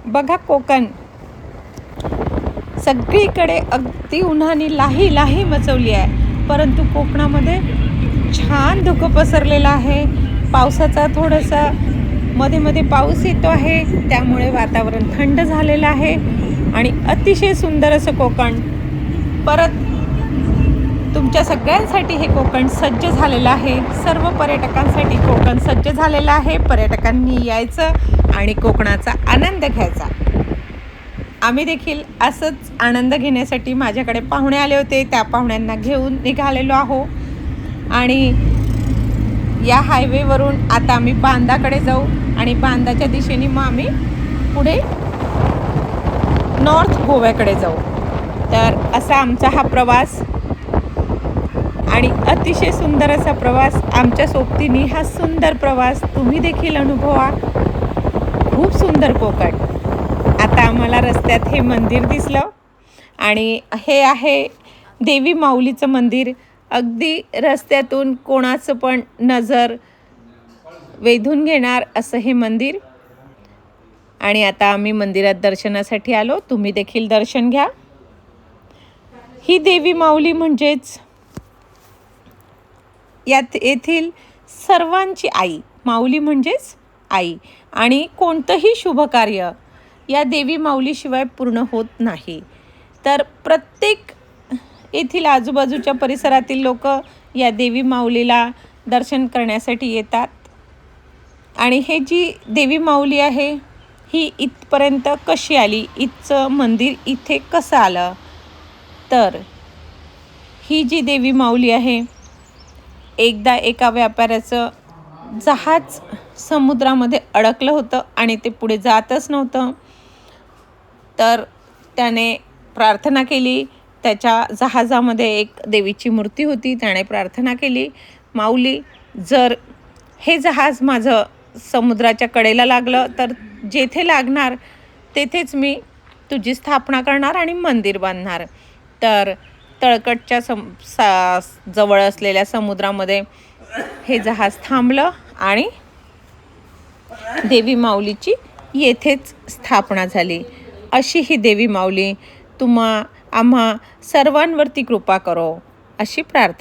बघा कोकण सगळीकडे अगदी उन्हाने लाही लाही मचवली आहे, परंतु कोकणामध्ये छान धुकं पसरलेलं आहे. पावसाचा थोडासा मध्ये मध्ये पाऊस येतो आहे, त्यामुळे वातावरण थंड झालेलं आहे आणि अतिशय सुंदर असं कोकण परत तुमच्या सगळ्यांसाठी हे कोकण सज्ज झालेलं आहे. सर्व पर्यटकांसाठी कोकण सज्ज झालेलं आहे. पर्यटकांनी यायचं आणि कोकणाचा आनंद घ्यायचा. आम्ही देखील असंच आनंद घेण्यासाठी माझ्याकडे पाहुणे आले होते, त्या पाहुण्यांना घेऊन निघालेलो आहो आणि या हायवेवरून आता आम्ही बांदाकडे जाऊ आणि बांदाच्या दिशेने मग आम्ही पुढे नॉर्थ गोव्याकडे जाऊ. तर असा आमचा हा प्रवास आणि अतिशय सुंदर असा प्रवास आमच्या सोबतीने. हा सुंदर प्रवास तुम्ही देखील अनुभवा. खूप सुंदर कोकण. आता आम्हाला रस्त्यात हे मंदिर दिसलं आणि हे आहे देवी माऊलीचं मंदिर. अगदी रस्त्यातून कोणाचं पण नजर वेधून घेणार असं हे मंदिर. आणि आता आम्ही मंदिरात दर्शनासाठी आलो. तुम्ही देखील दर्शन घ्या. ही देवी माऊली म्हणजेच येथील सर्वांची आई. माऊली म्हणजेच आई. आणि कोणतंही शुभकार्य या देवी माऊलीशिवाय पूर्ण होत नाही. तर प्रत्येक येथील आजूबाजूच्या परिसरातील लोक या देवी माऊलीला दर्शन करण्यासाठी येतात. आणि हे जी देवी माऊली आहे ही इथपर्यंत कशी आली, इथचं मंदिर इथे कसं आलं, तर ही जी देवी माऊली आहे, एकदा एका व्यापाऱ्याचं जहाज समुद्रामध्ये अडकलं होतं आणि ते पुढे जातच नव्हतं. तर त्याने प्रार्थना केली. त्याच्या जहाजामध्ये एक देवीची मूर्ती होती. त्याने प्रार्थना केली, माऊली जर हे जहाज माझं समुद्राच्या कडेला लागलं तर जेथे लागणार तेथेच मी तुझी स्थापना करणार आणि मंदिर बांधणार. तर तळकटच्या जवळ असलेल्या समुद्रामध्ये हे जहाज थांबलं आणि देवी माऊलीची येथेच स्थापना झाली. अशी ही देवी माऊली आम्हा सर्वांवरती कृपा करो, अशी प्रार्थना.